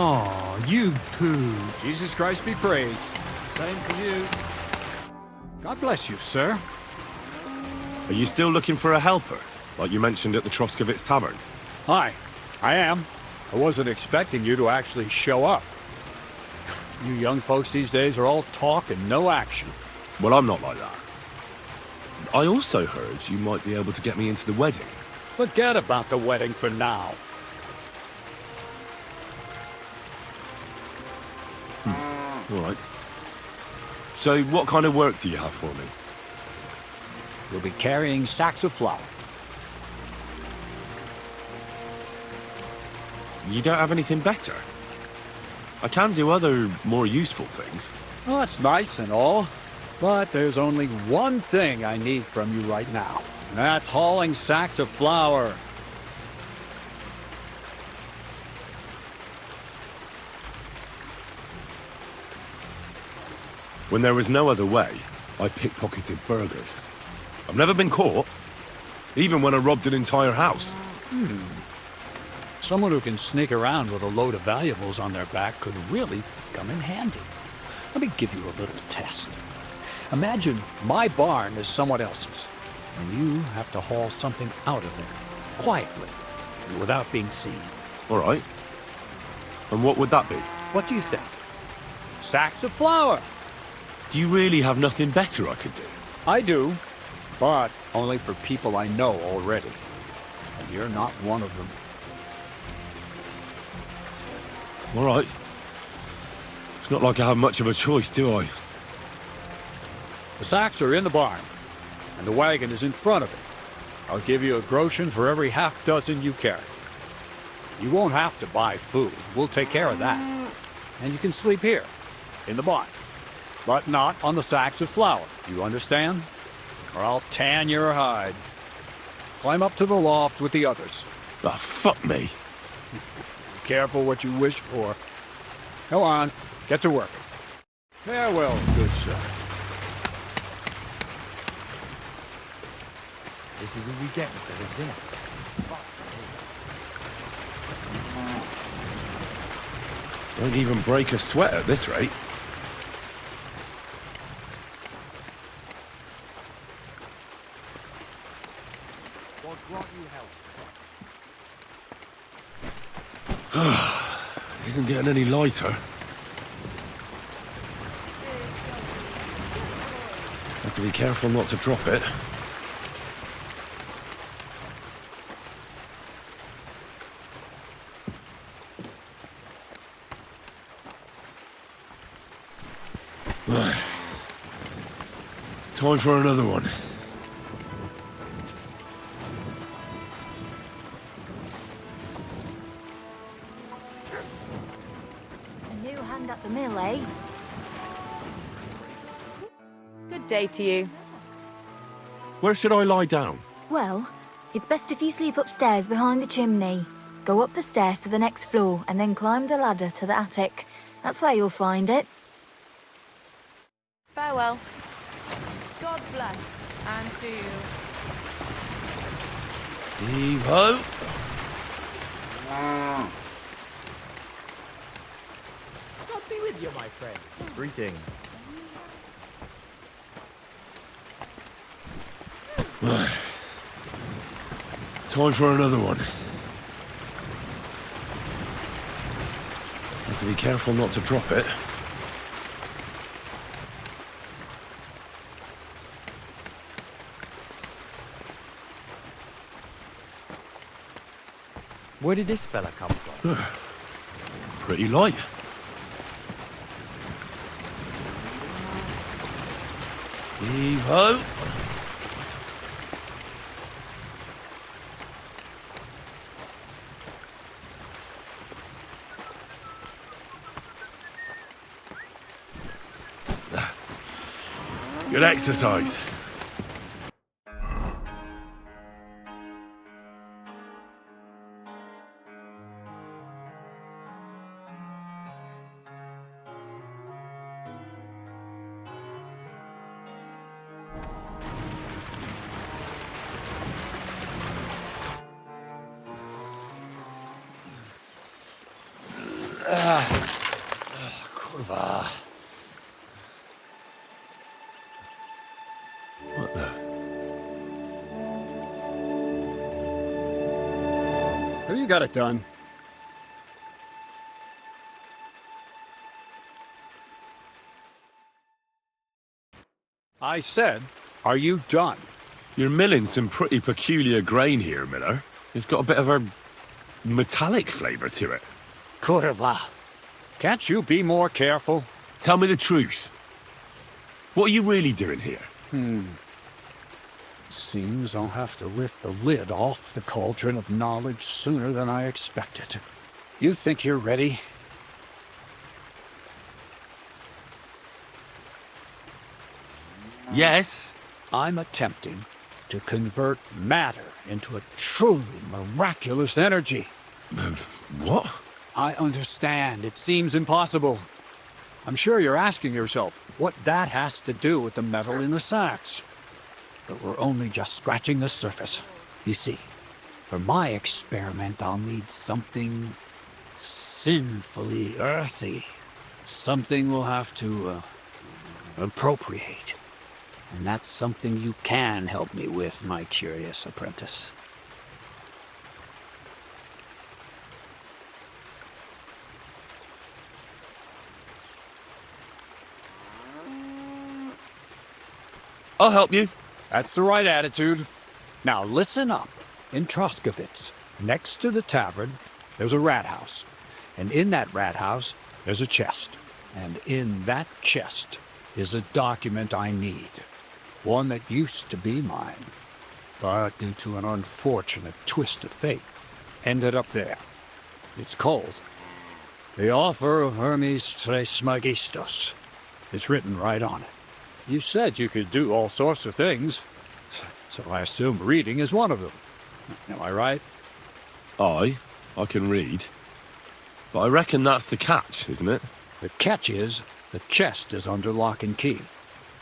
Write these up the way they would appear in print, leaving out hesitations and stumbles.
Aw, you poo. Jesus Christ be praised. Same to you. God bless you, sir. Are you still looking for a helper, like you mentioned at the Troskovitz Tavern? Hi, I am. I wasn't expecting you to actually show up. You young folks these days are all talk and no action. Well, I'm not like that. I also heard you might be able to get me into the wedding. Forget about the wedding for now. All right. So what kind of work do you have for me? You'll be carrying sacks of flour. You don't have anything better? I can do other, more useful things. Well, that's nice and all, but there's only one thing I need from you right now. And that's hauling sacks of flour. When there was no other way, I pickpocketed burgers. I've never been caught, even when I robbed an entire house. Someone who can sneak around with a load of valuables on their back could really come in handy. Let me give you a little test. Imagine my barn is someone else's, and you have to haul something out of there, quietly, and without being seen. All right. And what would that be? What do you think? Sacks of flour. Do you really have nothing better I could do? I do, but only for people I know already. And you're not one of them. All right. It's not like I have much of a choice, do I? The sacks are in the barn, and the wagon is in front of it. I'll give you a groschen for every half dozen you carry. You won't have to buy food. We'll take care of that. And you can sleep here, in the barn. But not on the sacks of flour. You understand? Or I'll tan your hide. Climb up to the loft with the others. Ah, fuck me. Careful what you wish for. Go on, get to work. Farewell, good sir. This is all we get instead of zinc. Won't even break a sweat at this rate. God grant you health. Isn't getting any lighter. Have to be careful not to drop it. Time for another one. A new hand at the mill, eh? Good day to you. Where should I lie down? Well, it's best if you sleep upstairs behind the chimney. Go up the stairs to the next floor and then climb the ladder to the attic. That's where you'll find it. Farewell. God bless, and to you. Heave-ho! God be with you, my friend. Greetings. Time for another one. Have to be careful not to drop it. Where did this fella come from? Pretty light. Heave-ho! Good exercise. got it done. I said, are you done? You're milling some pretty peculiar grain here, Miller. It's got a bit of a metallic flavour to it. Kurwa. Can't you be more careful? Tell me the truth. What are you really doing here? Seems I'll have to lift the lid off the cauldron of knowledge sooner than I expected. You think you're ready? Yes. I'm attempting to convert matter into a truly miraculous energy. What? I understand. It seems impossible. I'm sure you're asking yourself what that has to do with the metal in the sacks. But we're only just scratching the surface. You see, for my experiment, I'll need something sinfully earthy. Something we'll have to appropriate. And that's something you can help me with, my curious apprentice. I'll help you. That's the right attitude. Now listen up. In Troskovitz, next to the tavern, there's a rat house. And in that rat house, there's a chest. And in that chest is a document I need. One that used to be mine. But due to an unfortunate twist of fate, ended up there. It's called The Offer of Hermes Trismegistos. It's written right on it. You said you could do all sorts of things, so I assume reading is one of them. Am I right? I can read. But I reckon that's the catch, isn't it? The catch is, the chest is under lock and key,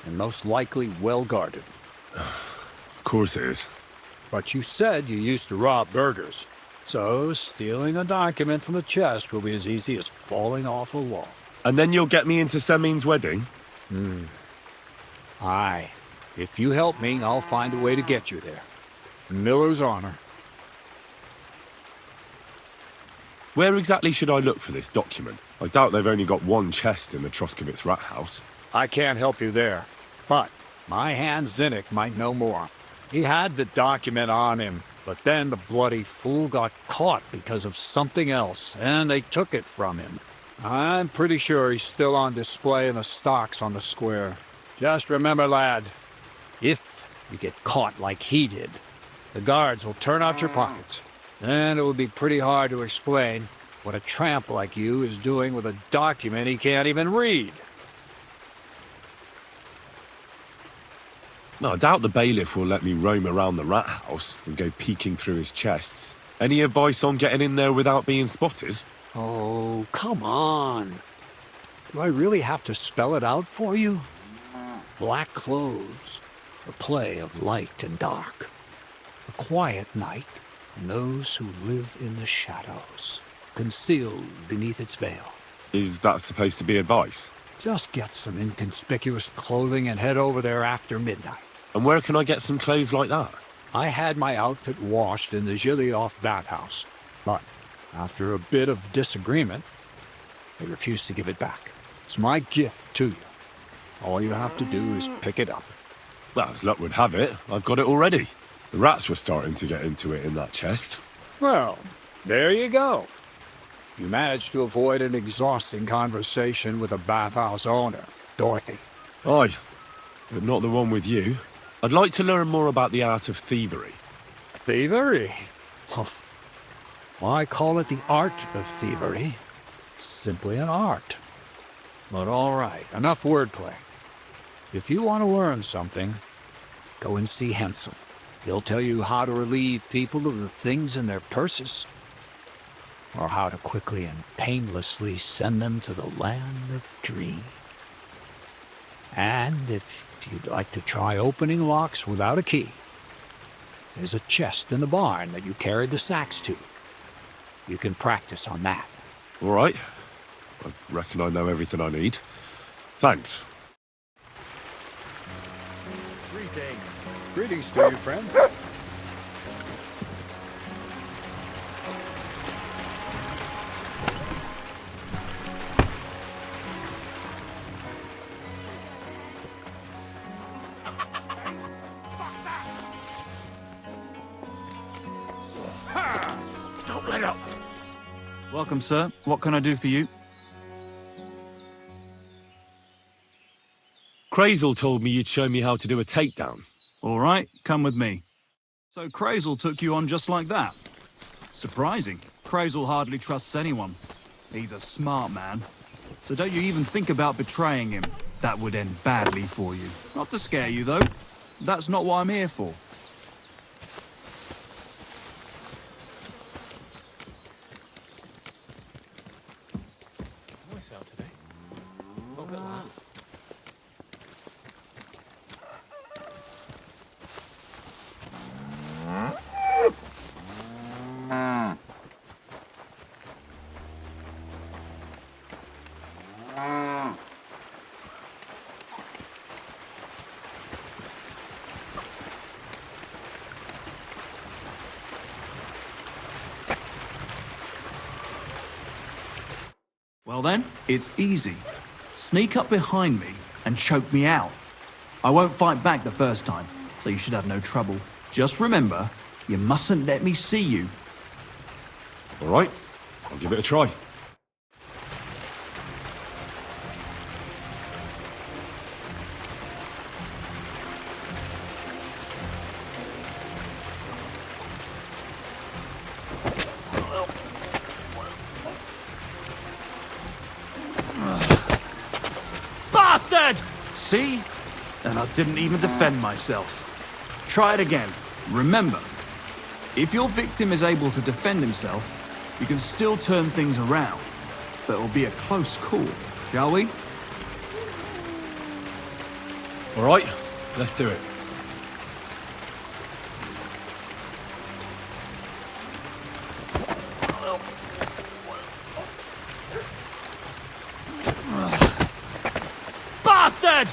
and most likely well guarded. Of course it is. But you said you used to rob burgers, so stealing a document from the chest will be as easy as falling off a log. And then you'll get me into Semin's wedding? Aye. If you help me, I'll find a way to get you there. Miller's honor. Where exactly should I look for this document? I doubt they've only got one chest in the Troskovitz rat house. I can't help you there, but my hand Zinnik might know more. He had the document on him, but then the bloody fool got caught because of something else, and they took it from him. I'm pretty sure he's still on display in the stocks on the square. Just remember, lad, if you get caught like he did, the guards will turn out your pockets. Then it will be pretty hard to explain what a tramp like you is doing with a document he can't even read. No, I doubt the bailiff will let me roam around the rat house and go peeking through his chests. Any advice on getting in there without being spotted? Oh, come on. Do I really have to spell it out for you? Black clothes, a play of light and dark. A quiet night, and those who live in the shadows, concealed beneath its veil. Is that supposed to be advice? Just get some inconspicuous clothing and head over there after midnight. And where can I get some clothes like that? I had my outfit washed in the Zhilyoff bathhouse, but after a bit of disagreement, they refused to give it back. It's my gift to you. All you have to do is pick it up. Well, as luck would have it, I've got it already. The rats were starting to get into it in that chest. Well, there you go. You managed to avoid an exhausting conversation with the bathhouse owner, Dorothy. Aye, but not the one with you. I'd like to learn more about the art of thievery. Thievery? Why call it the art of thievery? It's simply an art. But all right, enough wordplay. If you want to learn something, go and see Hensel. He'll tell you how to relieve people of the things in their purses, or how to quickly and painlessly send them to the land of dreams. And if you'd like to try opening locks without a key, there's a chest in the barn that you carried the sacks to. You can practice on that. All right. I reckon I know everything I need. Thanks. Greetings to you, friend. Welcome, sir. What can I do for you? Kreyzl told me you'd show me how to do a takedown. All right, come with me. So Kreyzl took you on just like that? Surprising. Kreyzl hardly trusts anyone. He's a smart man. So don't you even think about betraying him. That would end badly for you. Not to scare you, though. That's not what I'm here for. Well then, it's easy. Sneak up behind me and choke me out. I won't fight back the first time, so you should have no trouble. Just remember, you mustn't let me see you. All right, I'll give it a try. Bastard! See? And I didn't even defend myself. Try it again. Remember, if your victim is able to defend himself, you can still turn things around. But it'll be a close call, shall we? All right, let's do it. Bastard!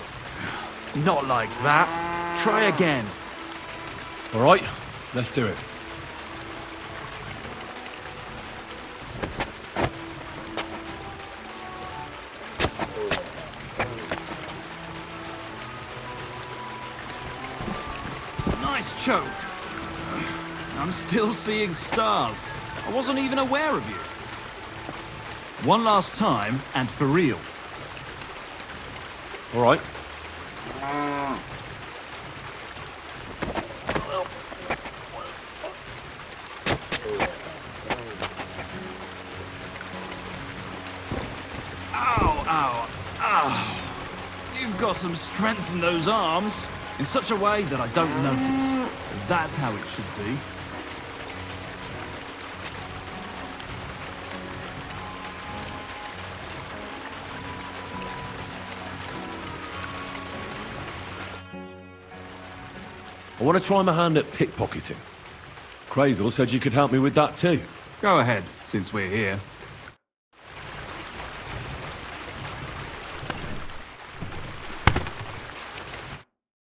Not like that. Try again. All right, let's do it. Nice choke. I'm still seeing stars. I wasn't even aware of you. One last time, and for real. All right. Ow, ow, ow. You've got some strength in those arms, in such a way that I don't notice. But that's how it should be. I want to try my hand at pickpocketing. Kreyzl said you could help me with that too. Go ahead, since we're here.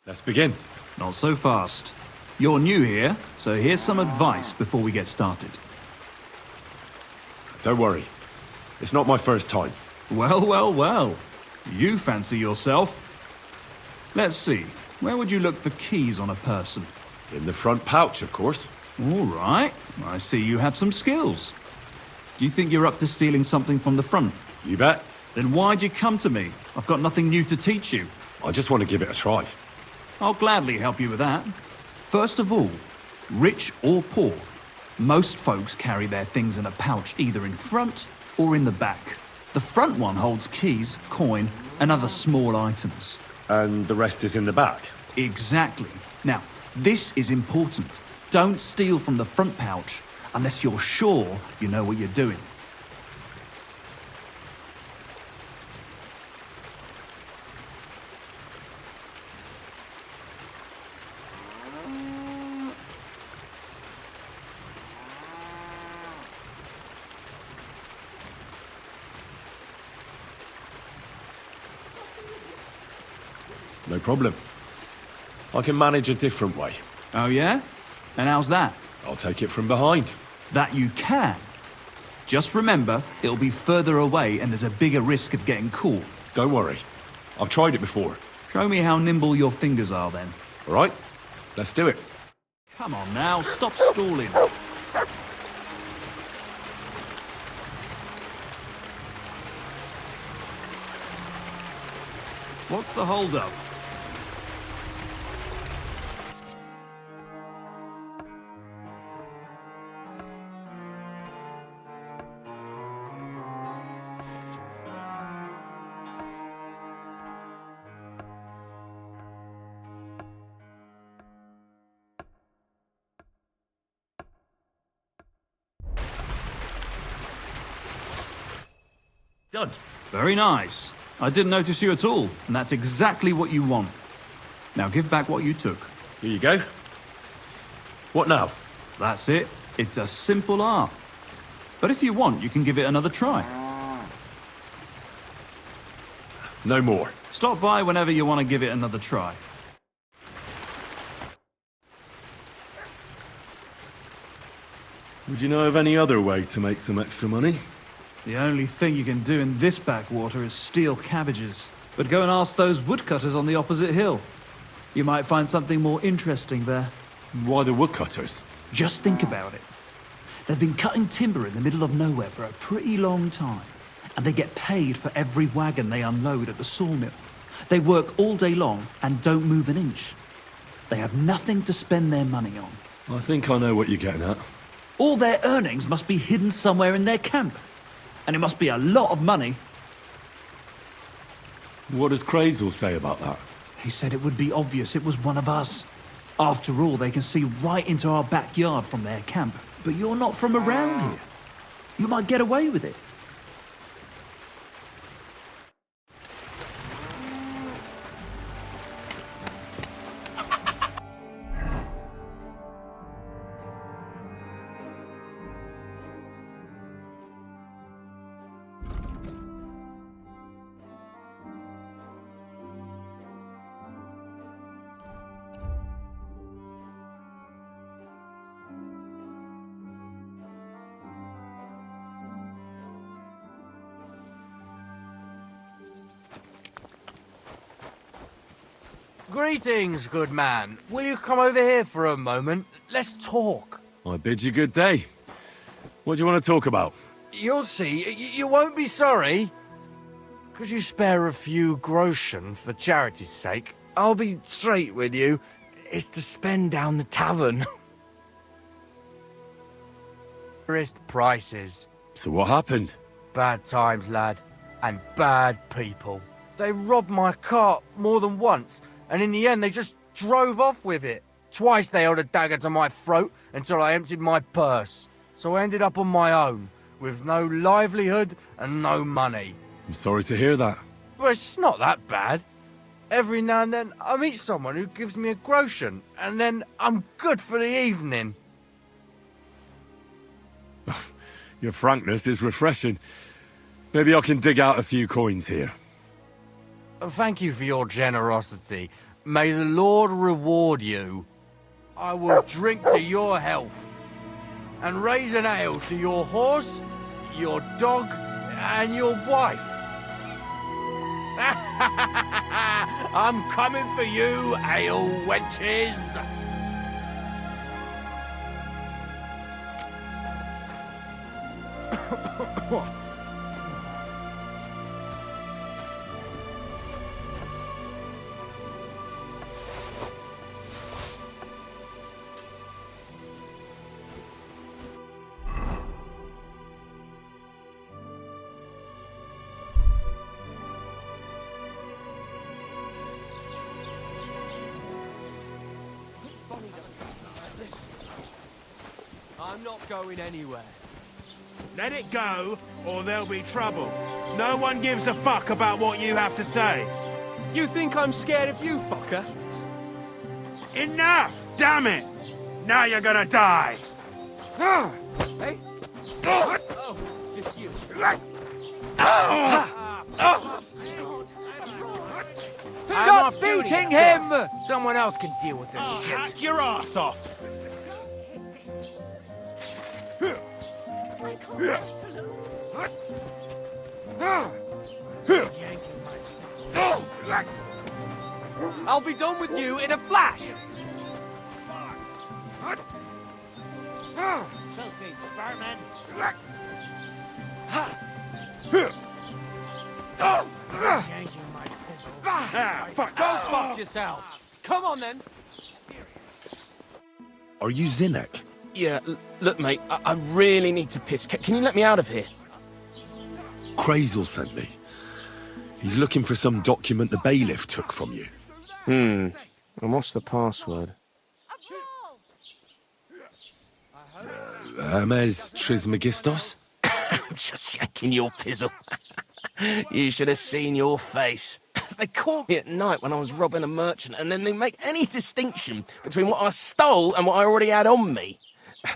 Let's begin. Not so fast. You're new here, so here's some advice before we get started. Don't worry. It's not my first time. Well, well, well. You fancy yourself. Let's see. Where would you look for keys on a person? In the front pouch, of course. All right. I see you have some skills. Do you think you're up to stealing something from the front? You bet. Then why'd you come to me? I've got nothing new to teach you. I just want to give it a try. I'll gladly help you with that. First of all, rich or poor, most folks carry their things in a pouch either in front or in the back. The front one holds keys, coin, and other small items. And the rest is in the back. Exactly. Now, this is important. Don't steal from the front pouch unless you're sure you know what you're doing. No problem. I can manage a different way. Oh yeah? And how's that? I'll take it from behind. That you can. Just remember, it'll be further away and there's a bigger risk of getting caught. Don't worry. I've tried it before. Show me how nimble your fingers are then. All right? Let's do it. Come on now, stop stalling. What's the hold-up? Done. Very nice. I didn't notice you at all, and that's exactly what you want. Now give back what you took. Here you go. What now? That's it. It's a simple art. But if you want, you can give it another try. No more. Stop by whenever you want to give it another try. Would you know of any other way to make some extra money? The only thing you can do in this backwater is steal cabbages. But go and ask those woodcutters on the opposite hill. You might find something more interesting there. Why the woodcutters? Just think about it. They've been cutting timber in the middle of nowhere for a pretty long time. And they get paid for every wagon they unload at the sawmill. They work all day long and don't move an inch. They have nothing to spend their money on. I think I know what you're getting at. All their earnings must be hidden somewhere in their camp. And it must be a lot of money. What does Kreyzl say about that? He said it would be obvious it was one of us. After all, they can see right into our backyard from their camp. But you're not from around here. You might get away with it. Greetings, good man. Will you come over here for a moment? Let's talk. I bid you good day. What do you want to talk about? You'll see. You won't be sorry. Could you spare a few groschen for charity's sake? I'll be straight with you. It's to spend down the tavern. Prices. So what happened? Bad times, lad. And bad people. They robbed my cart more than once. And in the end, they just drove off with it. Twice they held a dagger to my throat until I emptied my purse. So I ended up on my own, with no livelihood and no money. I'm sorry to hear that. But it's not that bad. Every now and then, I meet someone who gives me a groschen, and then I'm good for the evening. Your frankness is refreshing. Maybe I can dig out a few coins here. Thank you for your generosity. May the Lord reward you. I will drink to your health and raise an ale to your horse, your dog, and your wife. I'm coming for you, ale wenches. I'm not going anywhere. Let it go, or there'll be trouble. No one gives a fuck about what you have to say. You think I'm scared of you, fucker? Enough! Damn it! Now you're gonna die! Hey? Oh, just you. Stop beating him! Someone else can deal with this I'll shit. hack your ass off! I'll be done with you in a flash! Filthy vermin! Yanking my pistol. yourself. Come on, then. Are you Zinnek? Yeah, look, mate, I really need to piss. Can you let me out of here? Kreyzl sent me. He's looking for some document the bailiff took from you. And what's the password? Hermes Trismegistos? I'm just yanking your pizzle. You should have seen your face. They caught me at night when I was robbing a merchant, and then they make any distinction between what I stole and what I already had on me.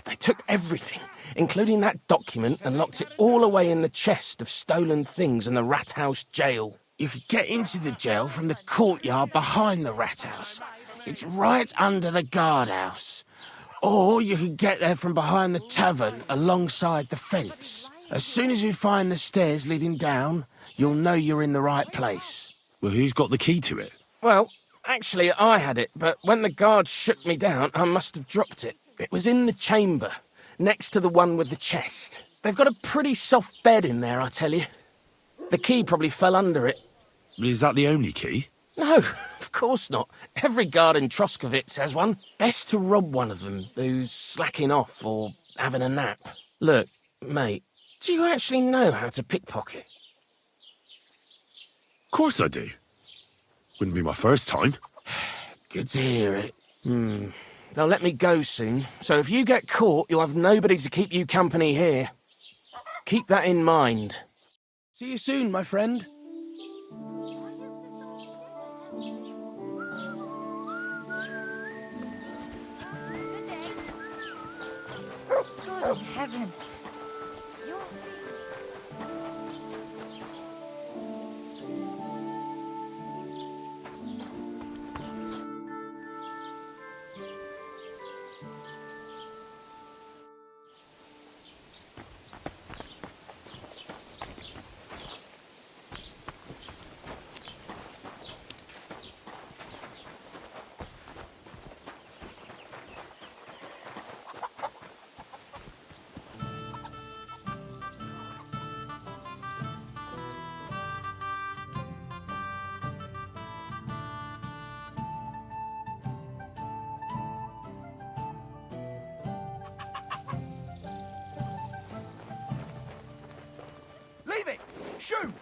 They took everything, including that document, and locked it all away in the chest of stolen things in the rat house jail. You could get into the jail from the courtyard behind the rat house. It's right under the guardhouse. Or you could get there from behind the tavern alongside the fence. As soon as you find the stairs leading down, you'll know you're in the right place. Well, who's got the key to it? Well, actually, I had it, but when the guards shook me down, I must have dropped it. It was in the chamber, next to the one with the chest. They've got a pretty soft bed in there, I tell you. The key probably fell under it. Is that the only key? No, of course not. Every guard in Troskovitz has one. Best to rob one of them who's slacking off or having a nap. Look, mate, do you actually know how to pickpocket? Of course I do. Wouldn't be my first time. Good to hear it. They'll let me go soon, so if you get caught, you'll have nobody to keep you company here. Keep that in mind. See you soon, my friend. God in heaven. Leave it! Shoot!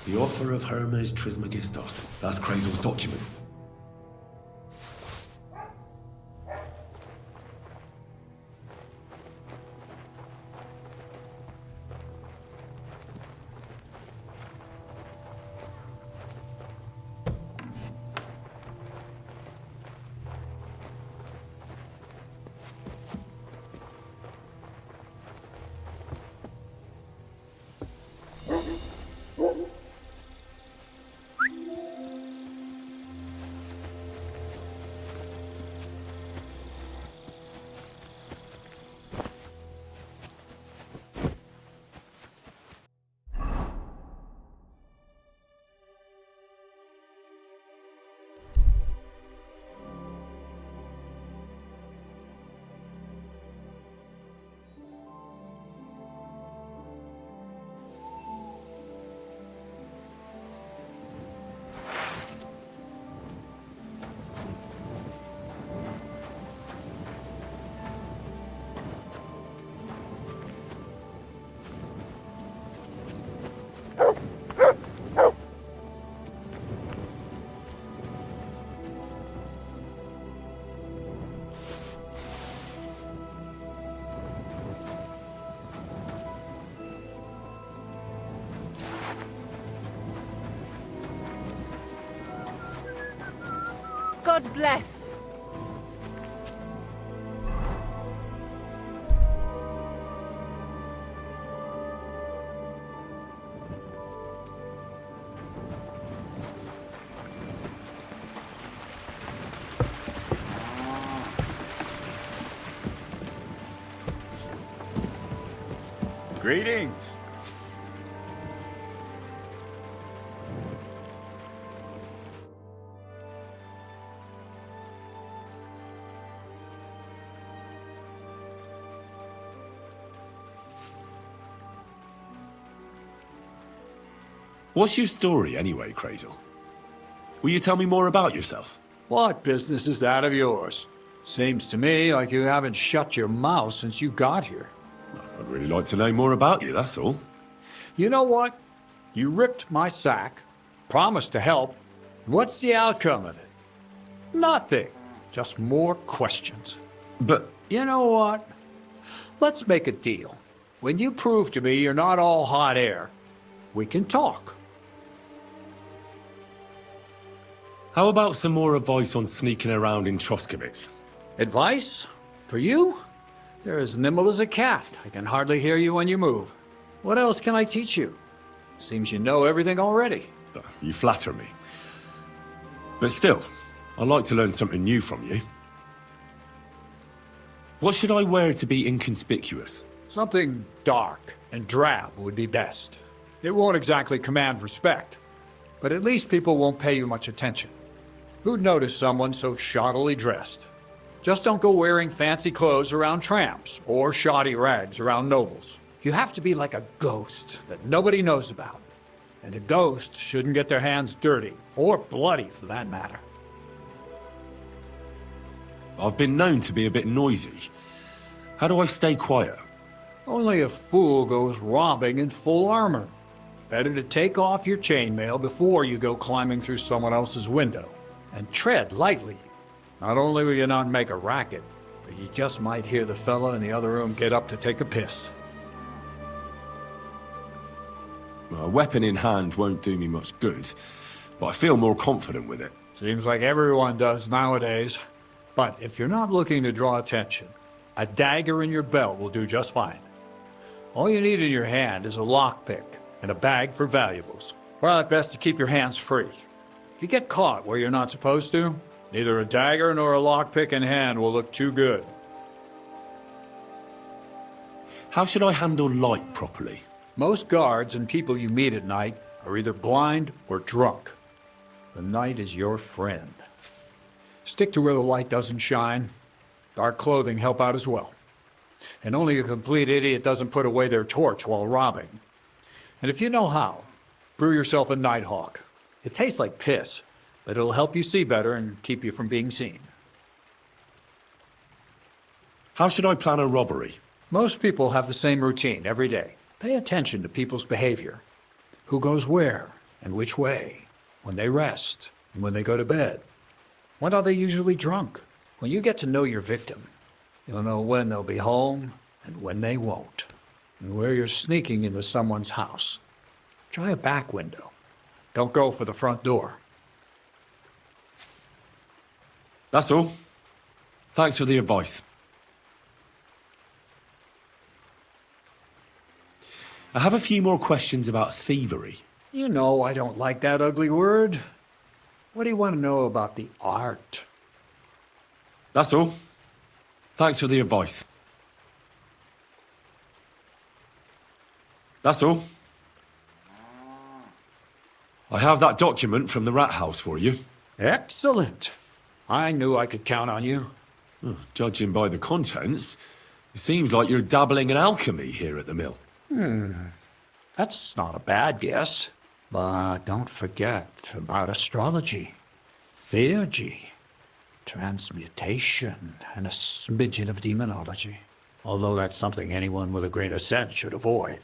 The author of Hermes Trismegistos. That's Kreyzl's document. God bless. Greetings. What's your story anyway, Kreyzl? Will you tell me more about yourself? What business is that of yours? Seems to me like you haven't shut your mouth since you got here. I'd really like to know more about you, that's all. You know what? You ripped my sack, promised to help. What's the outcome of it? Nothing. Just more questions. But... You know what? Let's make a deal. When you prove to me you're not all hot air, we can talk. how about some more advice on sneaking around in Troskowitz? Advice? For you? You're as nimble as a cat. I can hardly hear you when you move. What else can I teach you? Seems you know everything already. You flatter me. But still, I'd like to learn something new from you. What should I wear to be inconspicuous? Something dark and drab would be best. It won't exactly command respect, but at least people won't pay you much attention. Who'd notice someone so shoddily dressed? Just don't go wearing fancy clothes around tramps or shoddy rags around nobles. You have to be like a ghost that nobody knows about. And a ghost shouldn't get their hands dirty, or bloody for that matter. I've been known to be a bit noisy. How do I stay quiet? Only a fool goes robbing in full armor. Better to take off your chainmail before you go climbing through someone else's window. And tread lightly. Not only will you not make a racket, but you just might hear the fella in the other room get up to take a piss. A weapon in hand won't do me much good, but I feel more confident with it. Seems like everyone does nowadays. But if you're not looking to draw attention, a dagger in your belt will do just fine. All you need in your hand is a lockpick and a bag for valuables. Well, at best to keep your hands free. If you get caught where you're not supposed to, neither a dagger nor a lockpick in hand will look too good. How should I handle light properly? Most guards and people you meet at night are either blind or drunk. The night is your friend. Stick to where the light doesn't shine. Dark clothing help out as well. And only a complete idiot doesn't put away their torch while robbing. And if you know how, brew yourself a Nighthawk. It tastes like piss, but it'll help you see better and keep you from being seen. How should I plan a robbery? Most people have the same routine every day. Pay attention to people's behavior. Who goes where and which way, when they rest and when they go to bed. When are they usually drunk? When you get to know your victim, you'll know when they'll be home and when they won't. And where you're sneaking into someone's house. Try a back window. Don't go for the front door. That's all. Thanks for the advice. I have a few more questions about thievery. You know I don't like that ugly word. What do you want to know about the art? That's all. Thanks for the advice. That's all. I have that document from the rat house for you. Excellent. I knew I could count on you. Judging by the contents, it seems like you're dabbling in alchemy here at the mill. That's not a bad guess. But don't forget about astrology, theurgy, transmutation, and a smidgen of demonology. Although that's something anyone with a grain of sense should avoid.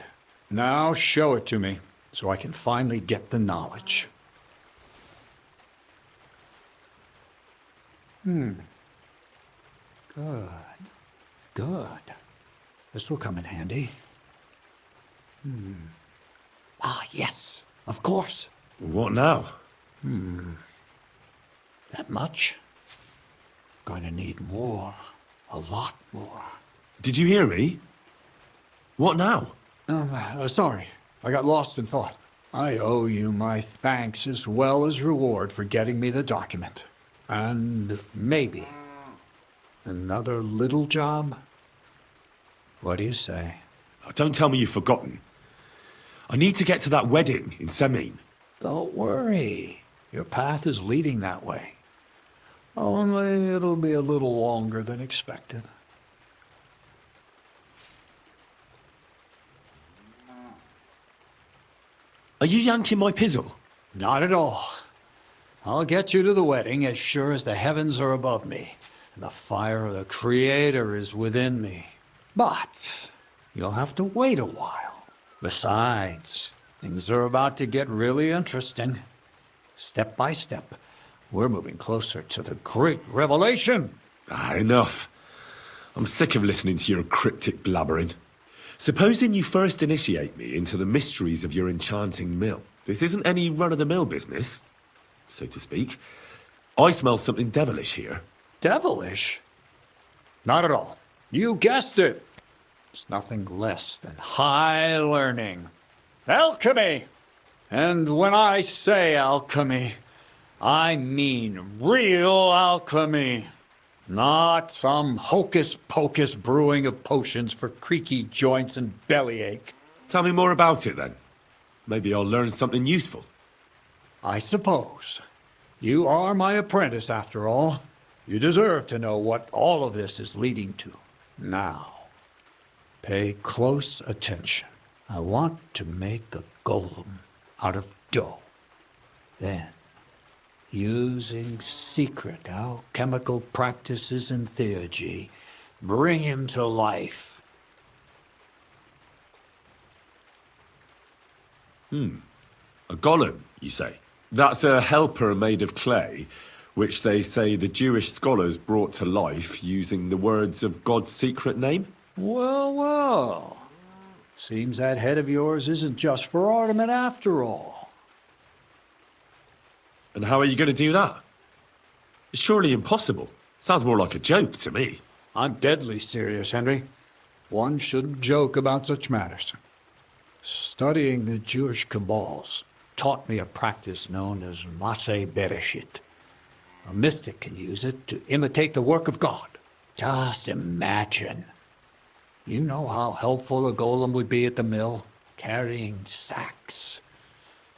Now show it to me, so I can finally get the knowledge. Good. Good. This will come in handy. Ah, yes, of course. What now? That much? Gonna need more. A lot more. Did you hear me? What now? Sorry. I got lost in thought. I owe you my thanks as well as reward for getting me the document. And maybe another little job? What do you say? Oh, don't tell me you've forgotten. I need to get to that wedding in Semin. Don't worry. Your path is leading that way. Only it'll be a little longer than expected. Are you yanking my pizzle? Not at all. I'll get you to the wedding as sure as the heavens are above me, and the fire of the Creator is within me. But you'll have to wait a while. Besides, things are about to get really interesting. Step by step, we're moving closer to the great revelation. Enough. I'm sick of listening to your cryptic blabbering. Supposing you first initiate me into the mysteries of your enchanting mill. This isn't any run-of-the-mill business, so to speak. I smell something devilish here. Devilish? Not at all. You guessed it. It's nothing less than high learning. Alchemy! And when I say alchemy, I mean real alchemy. Not some hocus-pocus brewing of potions for creaky joints and bellyache. Tell me more about it, then. Maybe I'll learn something useful. I suppose. You are my apprentice, after all. You deserve to know what all of this is leading to. Now, pay close attention. I want to make a golem out of dough. Then, using secret alchemical practices and theurgy, bring him to life. A golem, you say? That's a helper made of clay, which they say the Jewish scholars brought to life using the words of God's secret name? Well, well. Seems that head of yours isn't just for ornament after all. And how are you going to do that? It's surely impossible. Sounds more like a joke to me. I'm deadly serious, Henry. One shouldn't joke about such matters. Studying the Jewish Kabbals taught me a practice known as Maseh Bereshit. A mystic can use it to imitate the work of God. Just imagine. You know how helpful a golem would be at the mill? Carrying sacks,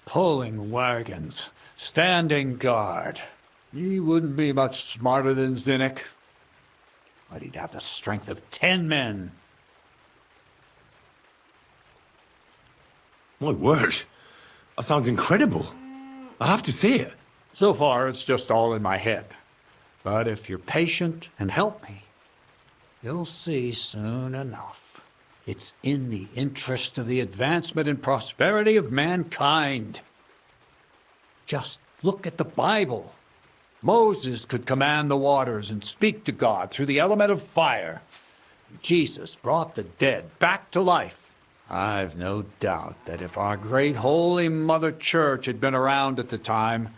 pulling wagons, standing guard. He wouldn't be much smarter than Zinnik, but he'd have the strength of 10 men. My word. That sounds incredible. I have to see it. So far, it's just all in my head. But if you're patient and help me, you'll see soon enough. It's in the interest of the advancement and prosperity of mankind. Just look at the Bible. Moses could command the waters and speak to God through the element of fire. Jesus brought the dead back to life. I've no doubt that if our great holy Mother Church had been around at the time,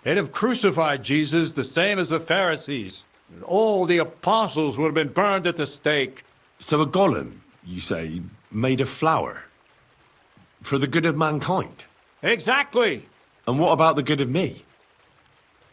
they'd have crucified Jesus the same as the Pharisees. And all the apostles would have been burned at the stake. So a golem, you say, made of flour? For the good of mankind? Exactly. And what about the good of me?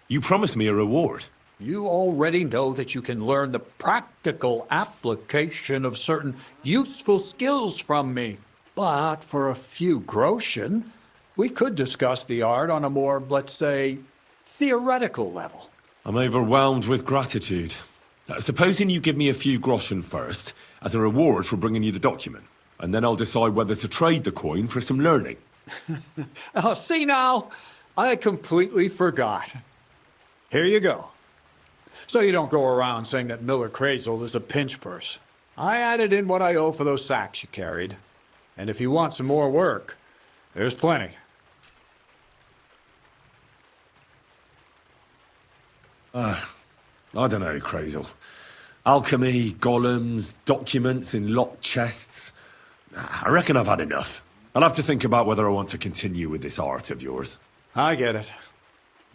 You promised me a reward. You already know that you can learn the practical application of certain useful skills from me. But for a few groschen, we could discuss the art on a more, let's say, theoretical level. I'm overwhelmed with gratitude. Supposing you give me a few groschen first, as a reward for bringing you the document, and then I'll decide whether to trade the coin for some learning. Oh, see now, I completely forgot. Here you go. So you don't go around saying that Miller Kreyzl is a pinch purse. I added in what I owe for those sacks you carried. And if you want some more work, there's plenty. I don't know, Kreyzl. Alchemy, golems, documents in locked chests. I reckon I've had enough. I'll have to think about whether I want to continue with this art of yours. I get it.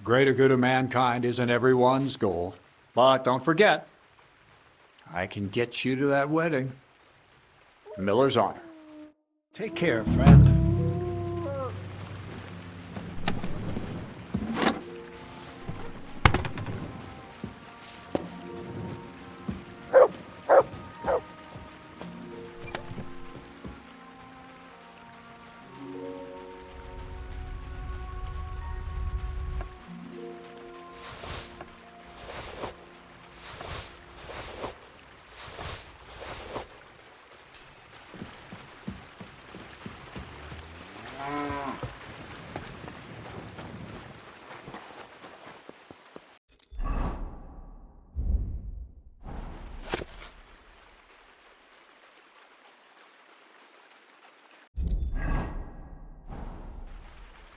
Greater good of mankind isn't everyone's goal. But don't forget, I can get you to that wedding. Miller's honor. Take care, friend.